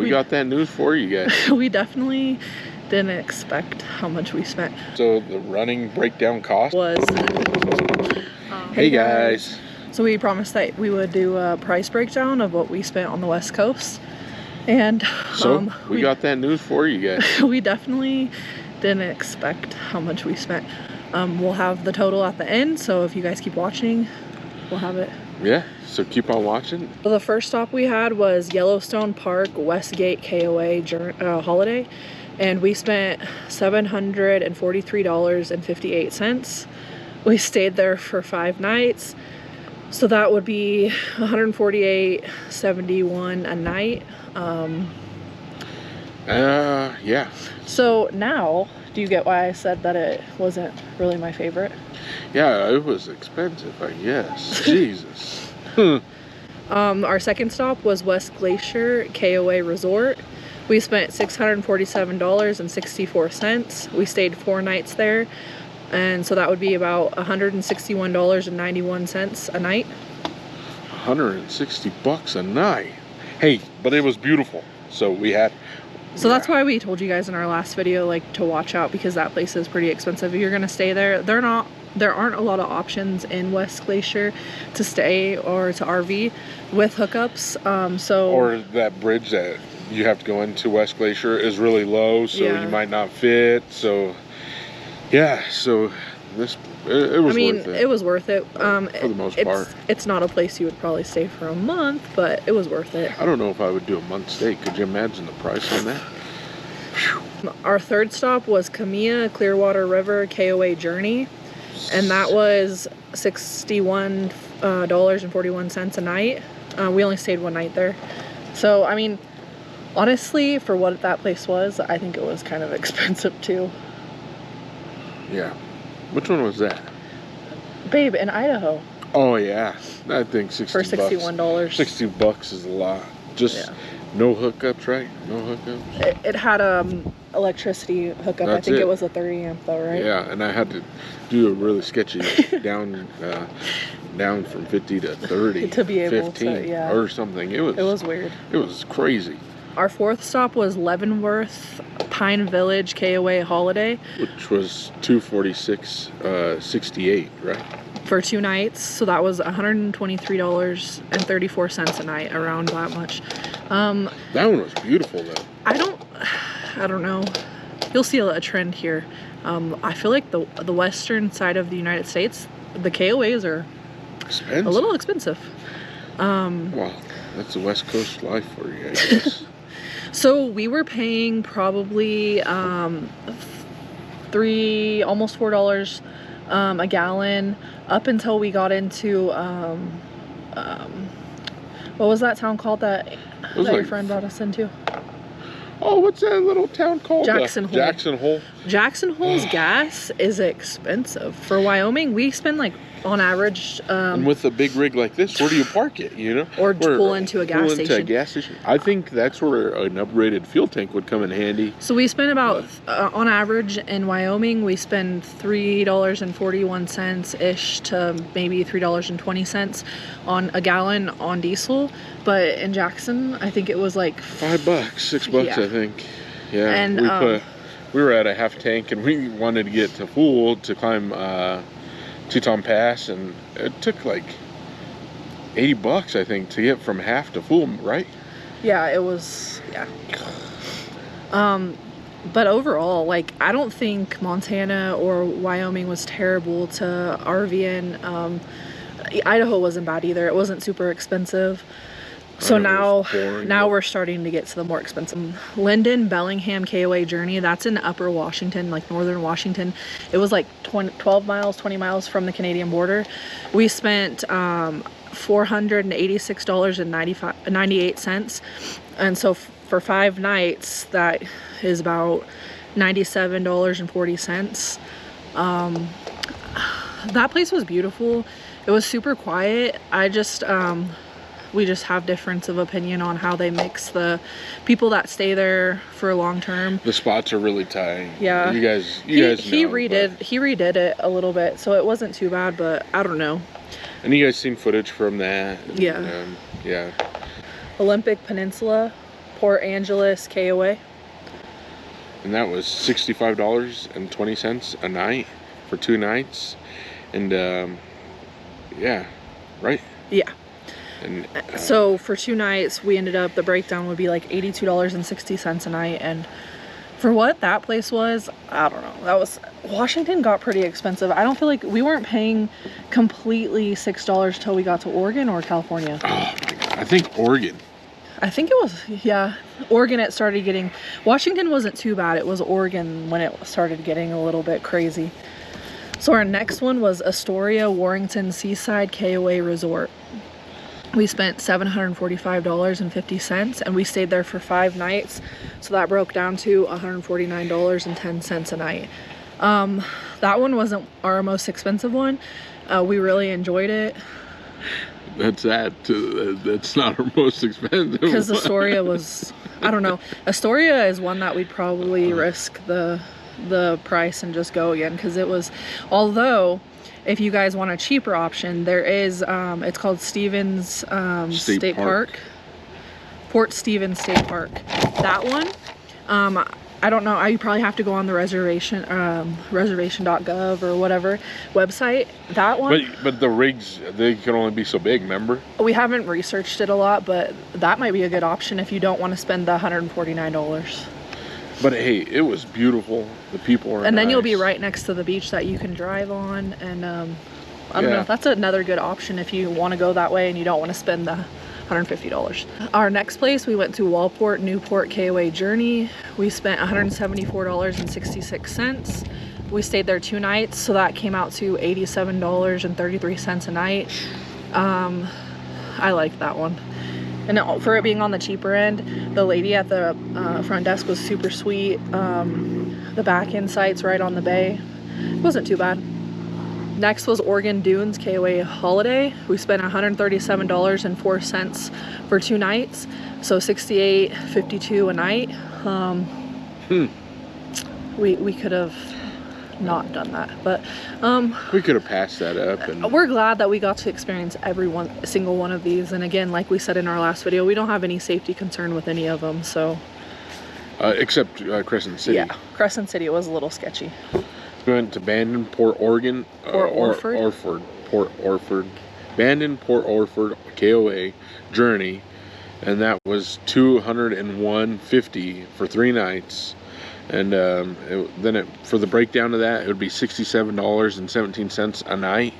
we got that news for you guys. We definitely didn't expect how much we spent. So the running breakdown cost Was hey guys. So we promised that we would do a price breakdown of what we spent on the West Coast, and so we got that news for you guys. We definitely didn't expect how much we spent. We'll have the total at the end, so if you guys keep watching, we'll have it. Yeah, so keep on watching. So the first stop we had was Yellowstone Park Westgate KOA holiday, and we spent $743.58. We stayed there for 5 nights, so that would be $148.71 a night. Yeah. So now, do you get why I said that it wasn't really my favorite? Yeah, it was expensive, I guess. Jesus. Our second stop was West Glacier KOA Resort. We spent $647.64. We stayed 4 nights there, and so that would be about $161.91 a night. 160 bucks a night. Hey, but it was beautiful. So we had. So that's why we told you guys in our last video, like, to watch out, because that place is pretty expensive. If you're gonna stay there, there aren't a lot of options in West Glacier to stay or to RV with hookups. Or that bridge that you have to go into West Glacier is really low, so you might not fit. So yeah, so it was worth it. It was worth it. For the most part. It's not a place you would probably stay for a month, but it was worth it. I don't know if I would do a month stay. Could you imagine the price on that? Whew. Our third stop was Camilla Clearwater River KOA Journey, and that was $61.41 a night. We only stayed 1 night there. So, I mean, honestly, for what that place was, I think it was kind of expensive too. Yeah. Which one was that? Babe, in Idaho. Oh yeah, I think 60 for $61. 60 bucks is a lot. Just no hookups, right? No hookups. It had electricity hookup. I think it was a 30 amp though, right? Yeah, and I had to do a really sketchy down from 50 to 30 to be able 15 to, or something. It was weird. It was crazy. Our fourth stop was Leavenworth Pine Village KOA Holiday, which was $246.68, right? For 2 nights. So that was $123.34 a night, around that much. That one was beautiful though. I don't know. You'll see a trend here. I feel like the western side of the United States, the KOAs are expensive. A little expensive. Well, that's the West Coast life for you, I guess. So we were paying probably almost $4 a gallon up until we got into what was that town called that your friend brought us into? Oh, what's that little town called? Jackson Hole. Jackson Hole. Jackson Hole's gas is expensive. For Wyoming, we spend like on average. And with a big rig like this, where do you park it? You know, or pull into a gas station. I think that's where an upgraded fuel tank would come in handy. So we spend about on average in Wyoming, we spend $3.41 ish to maybe $3.20 on a gallon on diesel. But in Jackson, I think it was like $5, $6, I think. Yeah, and we were at a half tank, and we wanted to get to full to climb Teton Pass, and it took like $80, I think, to get from half to full, right? Yeah, it was. Yeah. But overall, like, I don't think Montana or Wyoming was terrible to RV in. Idaho wasn't bad either. It wasn't super expensive. So now we're starting to get to the more expensive. Linden Bellingham KOA Journey, that's in Upper Washington, like northern Washington. It was like 20 miles from the Canadian border. We spent $486.98, and so for 5 nights, that is about $97.40. That place was beautiful. It was super quiet. We just have difference of opinion on how they mix the people that stay there for long term. The spots are really tight. Yeah. You guys know. He redid it a little bit, so it wasn't too bad, but I don't know. And you guys seen footage from that? Yeah. Yeah. Olympic Peninsula Port Angeles KOA. And that was $65.20 a night for 2 nights. And yeah, right? Yeah. And so for 2 nights, we ended up, the breakdown would be like $82.60 a night. And for what that place was, I don't know. That was, Washington got pretty expensive. I don't feel like we weren't paying completely $6 till we got to Oregon or California. Oh my God, I think Oregon. I think it was, yeah, Oregon. It started getting, Washington wasn't too bad. It was Oregon when it started getting a little bit crazy. So our next one was Astoria Warrington Seaside KOA Resort. We spent $745.50 and we stayed there for 5 nights. So that broke down to $149.10 a night. That one wasn't our most expensive one. We really enjoyed it. That's that's not our most expensive. Because Astoria was, I don't know. Astoria is one that we'd probably risk the price and just go again, because it was, although if you guys want a cheaper option, there is it's called Stevens State Park. Port Stevens State Park. That one, I don't know, you probably have to go on the reservation, reservation.gov or whatever website. That one. But the rigs, they can only be so big, remember? We haven't researched it a lot, but that might be a good option if you don't want to spend the $149. But hey, it was beautiful. The people were And then nice. you'll be right next to the beach that you can drive on. And I don't know, that's another good option if you want to go that way and you don't want to spend the $150. Our next place, we went to Walport Newport KOA Journey. We spent $174.66. We stayed there 2 nights, so that came out to $87.33 a night. I liked that one. And for it being on the cheaper end, the lady at the front desk was super sweet. The back end site's right on the bay. It wasn't too bad. Next was Oregon Dunes KOA Holiday. We spent $137.04 for 2 nights, so $68.52 a night. We could have not done that, but we could have passed that up. And we're glad that we got to experience single one of these. And again, like we said in our last video, we don't have any safety concern with any of them. So except Crescent City. Yeah, Crescent City was a little sketchy. We went to Bandon, Port Oregon, Port Orford. Port Orford, Bandon, Port Orford KOA Journey, and that was $201.50 for 3 nights. And for the breakdown of that, it would be $67.17 a night.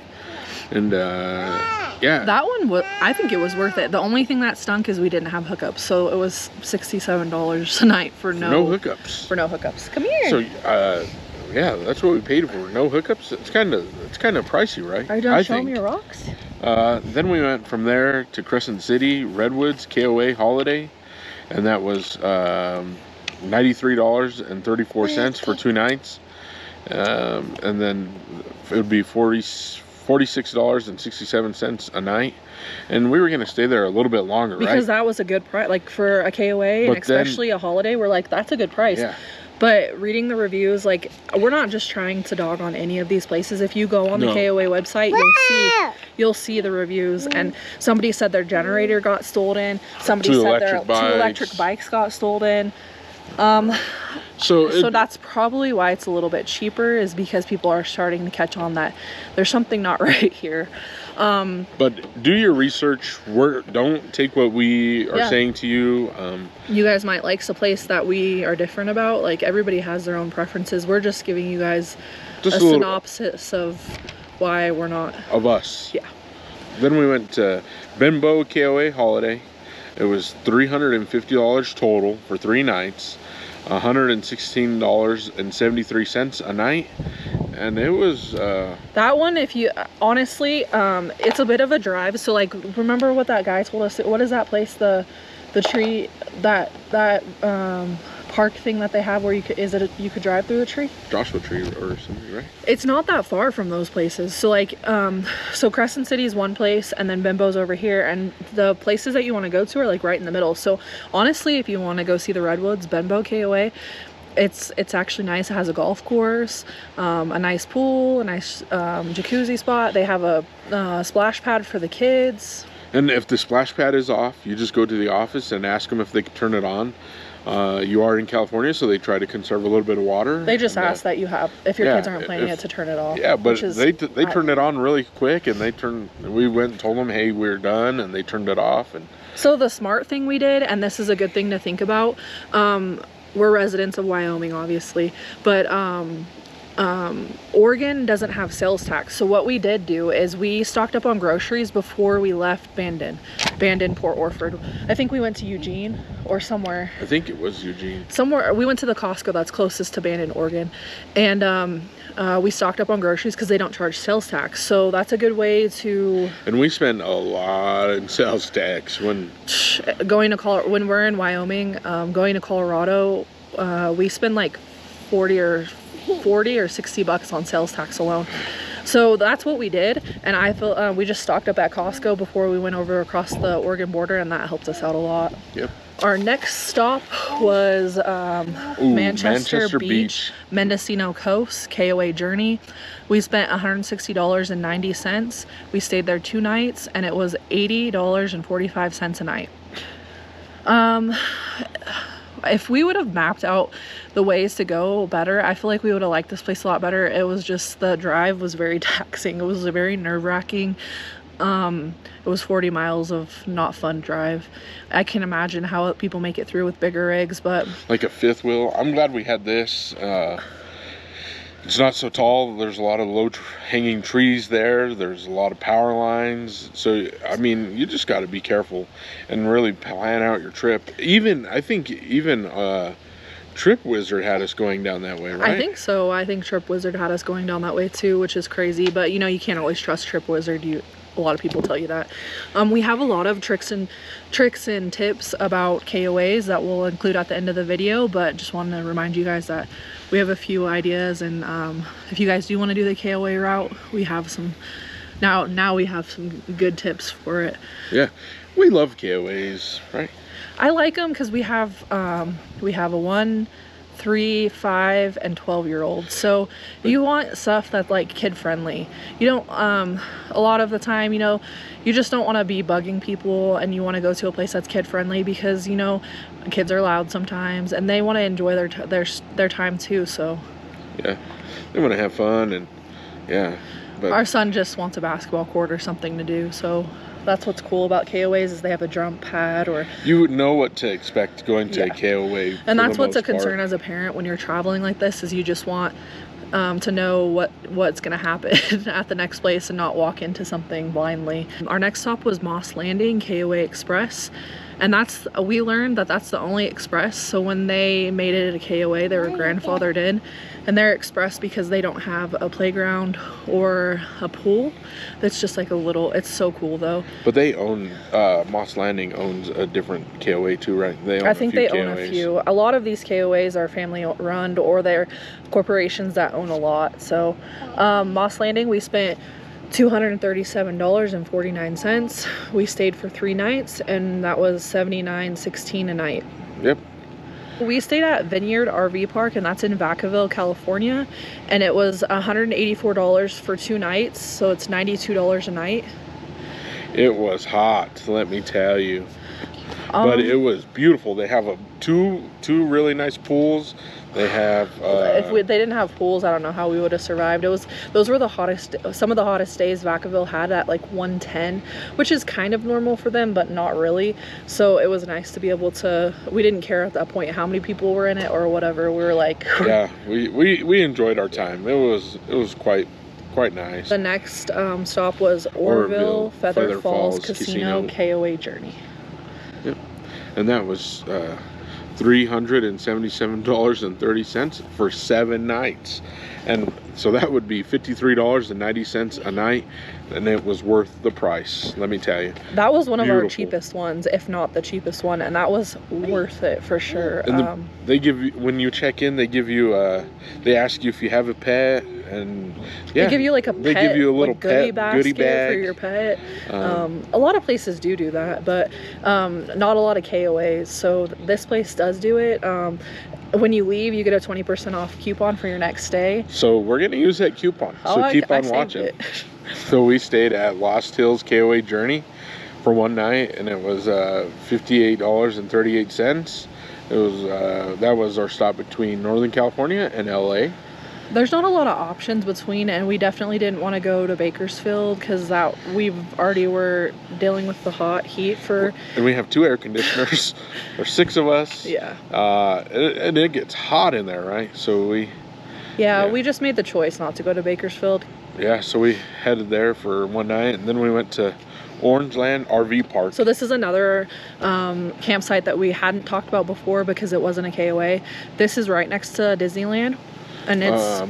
And yeah, that one I think it was worth it. The only thing that stunk is we didn't have hookups, so it was $67 a night for no hookups. For no hookups. Come here. So yeah, that's what we paid for. No hookups. It's kind of pricey, right? Are you done showing me your rocks? Then we went from there to Crescent City Redwoods KOA Holiday, and that was $93.34 for 2 nights. And then it would be $46.67 a night. And we were going to stay there a little bit longer, because right? that was a good price. Like for a KOA, and especially a holiday, we're like, that's a good price. Yeah. But reading the reviews, like, we're not just trying to dog on any of these places. If you go on the KOA website, you'll see the reviews. And somebody said their generator got stolen. Somebody said their 2 electric bikes got stolen. So that's probably why it's a little bit cheaper, is because people are starting to catch on that there's something not right here. But do your research. Don't take what we are saying to you. You guys might like a place that we are different about. Like, everybody has their own preferences. We're just giving you guys a synopsis of why we're not of us. Yeah. Then we went to Benbow KOA Holiday. It was $350 total for 3 nights, $116.73 a night. And it was that one, if you honestly, it's a bit of a drive. So like, remember what that guy told us? What is that place, the tree, that park thing that they have where you could drive through the tree? Joshua Tree or something, right? It's not that far from those places. So like, so Crescent City is one place, and then Benbow's over here, and the places that you want to go to are like right in the middle. So honestly, if you want to go see the Redwoods, Benbow KOA, it's actually nice. It has a golf course, a nice pool, a nice jacuzzi spot. They have a splash pad for the kids. And if the splash pad is off, you just go to the office and ask them if they can turn it on. You are in California, so they try to conserve a little bit of water. They just ask that you have, if your kids aren't playing it, to turn it off. Yeah, but they turned it on really quick, and we went and told them, hey, we're done, and they turned it off. And so the smart thing we did, and this is a good thing to think about, we're residents of Wyoming, obviously, but Oregon doesn't have sales tax. So what we did do is we stocked up on groceries before we left Bandon, Port Orford. I think we went to Eugene or somewhere. I think it was Eugene. Somewhere. We went to the Costco that's closest to Bandon, Oregon. And we stocked up on groceries because they don't charge sales tax. So that's a good way to... And we spend a lot in sales tax when we're in Wyoming, going to Colorado, we spend like 40 or 60 bucks on sales tax alone. So that's what we did, and I feel we just stocked up at Costco before we went over across the Oregon border, and that helped us out a lot. Yep. Our next stop was Manchester Beach, Mendocino Coast, KOA journey. We spent $160.90. We stayed there 2 nights, and it was $80.45 a night. If we would have mapped out the ways to go better, I feel like we would have liked this place a lot better. It was just, the drive was very taxing. It was very nerve-wracking. It was 40 miles of not fun drive. I can imagine how people make it through with bigger rigs, but... Like a 5th wheel. I'm glad we had this. It's not so tall. There's a lot of low-hanging trees there. There's a lot of power lines. So, I mean, you just got to be careful and really plan out your trip. I think Trip Wizard had us going down that way, right? I think so. I think Trip Wizard had us going down that way too, which is crazy. But, you know, you can't always trust Trip Wizard. A lot of people tell you that. We have a lot of tricks and tips about KOAs that we'll include at the end of the video, but just wanted to remind you guys that we have a few ideas, and if you guys do want to do the KOA route, we have some now we have some good tips for it. Yeah, we love KOAs, right? I like them because we have a 1, 3, 5, and 12-year-old. So you want stuff that's like kid friendly. You don't a lot of the time, you know, you just don't want to be bugging people, and you want to go to a place that's kid friendly because, you know, kids are loud sometimes and they want to enjoy their time too. So yeah, they want to have fun, and yeah, but our son just wants a basketball court or something to do. So that's what's cool about KOAs, is they have a jump pad, or you would know what to expect going to a KOA. And that's what's a concern as a parent when you're traveling like this, is you just want to know what's going to happen at the next place and not walk into something blindly. Our next stop was Moss Landing KOA Express, and we learned that that's the only express. So when they made it a KOA, they were grandfathered in, and they're express because they don't have a playground or a pool. That's just like it's so cool though. But they own, Moss Landing owns a different KOA too, right? I think they own a few. A lot of these KOAs are family run, or they're corporations that own a lot. So Moss Landing, we spent $237.49. We stayed for 3 nights, and that was $79.16 a night. Yep. We stayed at Vineyard RV Park, and that's in Vacaville, California, and it was $184 for 2 nights, so it's $92 a night. It was hot, let me tell you. But it was beautiful. They have two really nice pools. They have if they didn't have pools, I don't know how we would have survived. Those were the hottest, some of the hottest days Vacaville had, at like 110, which is kind of normal for them, but not really. So it was nice to be able to, we didn't care at that point how many people were in it or whatever. We were like yeah, we enjoyed our time. It was quite nice. The next stop was Oroville Feather Falls Casino KOA journey. Yep. And that was $377.30 for 7 nights, and so that would be $53.90 a night, and it was worth the price, let me tell you. That was one of our cheapest ones, if not the cheapest one, and that was worth it for sure. And they give you, when you check in, they give you they ask you if you have a pet, and yeah, they give you like a they give you a little goodie bag for your pet. A lot of places do that, but not a lot of KOAs. So this place does do it. When you leave, you get a 20% off coupon for your next stay. So we're gonna use that coupon. So keep on watching. So we stayed at Lost Hills KOA Journey. for one night, and it was $58.38. It was that was our stop between Northern California and LA. There's not a lot of options between, and we definitely didn't want to go to Bakersfield because that we've already were dealing with the hot heat for. And we have 2 air conditioners. There's 6 of us. Yeah. And it gets hot in there, right? So we. Yeah, we just made the choice not to go to Bakersfield. Yeah, so we headed there for one night, and then we went to Orangeland RV Park. So this is another campsite that we hadn't talked about before because it wasn't a KOA. This is right next to Disneyland. And it's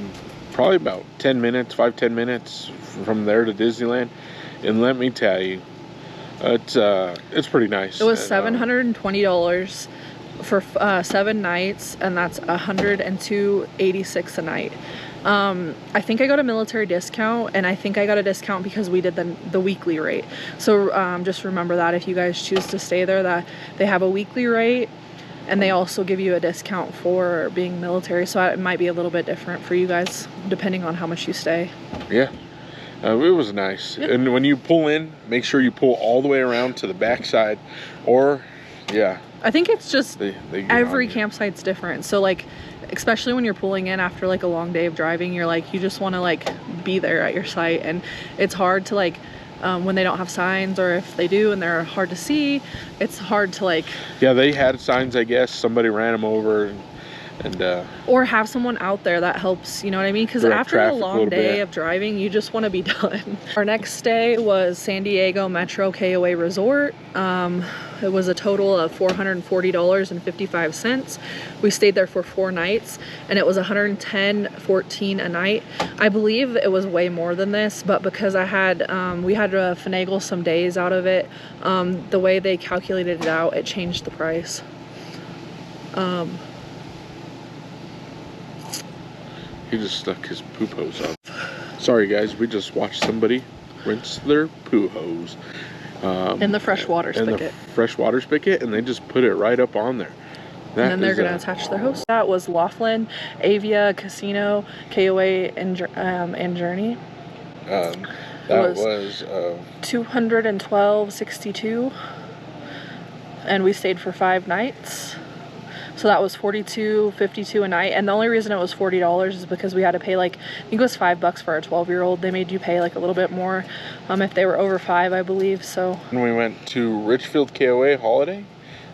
probably about 10 minutes, 5-10 minutes from there to Disneyland. And let me tell you, it's pretty nice. It was $720 for 7 nights, and that's $102.86 a night. I think I got a military discount, and I think I got a discount because we did the weekly rate. So just remember that if you guys choose to stay there, that they have a weekly rate. And they also give you a discount for being military, so it might be a little bit different for you guys depending on how much you stay. Yeah, it was nice. Yep. And when you pull in, make sure you pull all the way around to the backside, or I think it's just every campsite's different. So like, especially when you're pulling in after like a long day of driving, you're like, you just want to like be there at your site, and it's hard to like. When they don't have signs, or if they do and they're hard to see, it's hard to like. Yeah, they had signs, I guess. Somebody ran them over, and or have someone out there that helps. You know what I mean? Because after a long day of driving, you just want to be done. Our next stay was San Diego Metro KOA Resort. It was a total of $440.55. We stayed there for 4 nights, and it was $110.14 a night. I believe it was way more than this, but because I had we had to finagle some days out of it, the way they calculated it out, it changed the price. He just stuck his poop hose up. Sorry guys, we just watched somebody rinse their poo hose. In the freshwater spigot. In the freshwater spigot, and they just put it right up on there. And then they're going to attach their hose. That was Laughlin, Avia, Casino, KOA, and Journey. That was $212.62, and we stayed for 5 nights. So that was $42.52 a night, and the only reason it was $40 is because we had to pay like, I think it was $5 for our 12-year-old. They made you pay like a little bit more if they were over 5, I believe. So. And we went to Richfield KOA Holiday,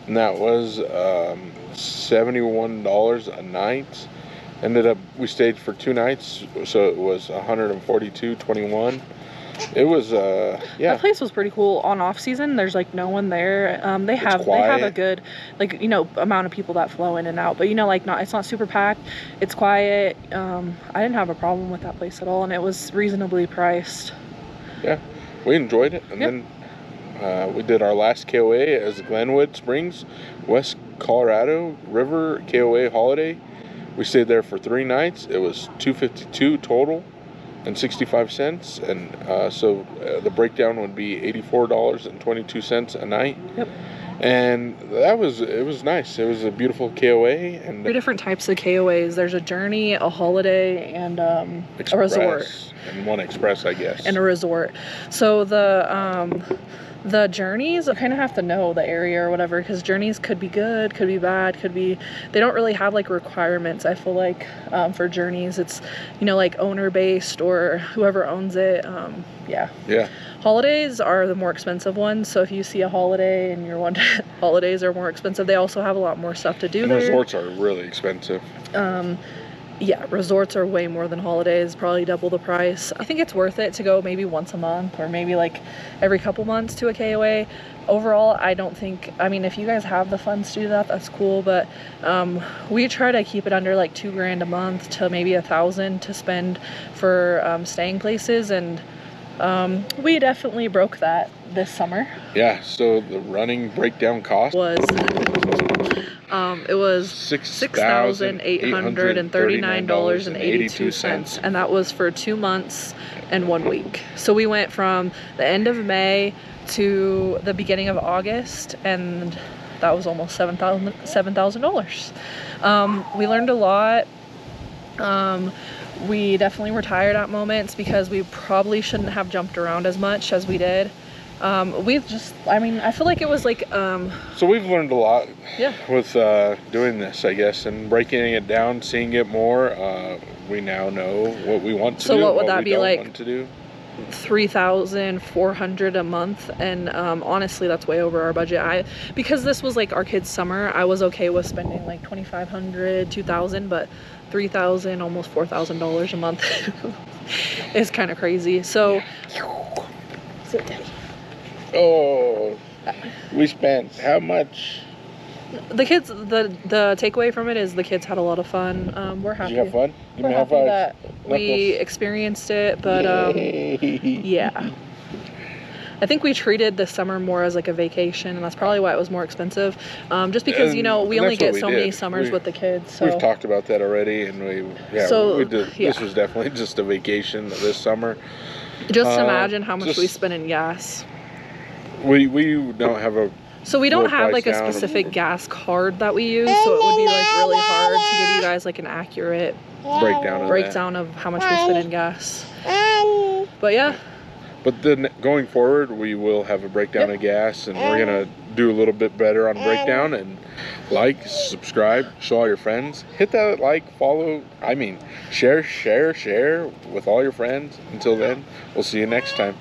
and that was $71 a night. We stayed for 2 nights, so it was $142.21. It was That place was pretty cool. On off season, there's like no one there. They have a good like amount of people that flow in and out, but like it's not super packed. It's quiet. I didn't have a problem with that place at all, and it was reasonably priced. Yeah, we enjoyed it, and then we did our last KOA as Glenwood Springs, West Colorado River KOA Holiday. We stayed there for 3 nights. It was $252 total. And 65 cents, and so the breakdown would be $84.22 a night. Yep. And it was nice. It was a beautiful KOA, and 3 different types of KOAs. There's a Journey, a Holiday, and a resort, and one Express, I guess, and a resort. So the Journeys, I kind of have to know the area or whatever, because Journeys could be good, could be bad, they don't really have like requirements. I feel like for Journeys, it's like owner based or whoever owns it. Yeah. Holidays are the more expensive ones, so if you see a Holiday and you're wondering, Holidays are more expensive. They also have a lot more stuff to do and there. Resorts are really expensive. Yeah, resorts are way more than Holidays, probably double the price. I think it's worth it to go maybe once a month or maybe like every couple months to a KOA. Overall, I don't think, if you guys have the funds to do that, that's cool, but we try to keep it under like $2,000 a month to maybe $1,000 to spend for staying places, and we definitely broke that this summer. Yeah, so the running breakdown cost was it was $6,839.82, and that was for 2 months and 1 week. So we went from the end of May to the beginning of August, and that was almost $7,000. We learned a lot. We definitely were tired at moments because we probably shouldn't have jumped around as much as we did. We've just, I mean, I feel like it was like so we've learned a lot yeah, with doing this, I guess, and breaking it down, seeing it more. We now know what we want to do. So what would that be like? Want to do. 3,400 a month, and honestly that's way over our budget. Because this was like our kids' summer, I was okay with spending like 2,500, 2,000, but 3,000, almost $4,000 a month is kind of crazy. So oh, we spent how much? The kids, the takeaway from it is the kids had a lot of fun. We're happy. Did you have fun? We're happy that we experienced it, but yeah. I think we treated this summer more as like a vacation, and that's probably why it was more expensive. Just because, you know, we only get so many summers with the kids. So. We've talked about that already, and we did. Yeah. This was definitely just a vacation this summer. Just imagine how much we spend in gas. We don't have a. So we don't have like a specific gas card that we use, so it would be like really hard to give you guys like an accurate breakdown of how much we spend in gas. But yeah. But then going forward, we will have a breakdown of gas, and we're gonna do a little bit better on breakdown. And like, subscribe, show all your friends, hit that like, follow. I mean, share with all your friends. Until then, we'll see you next time.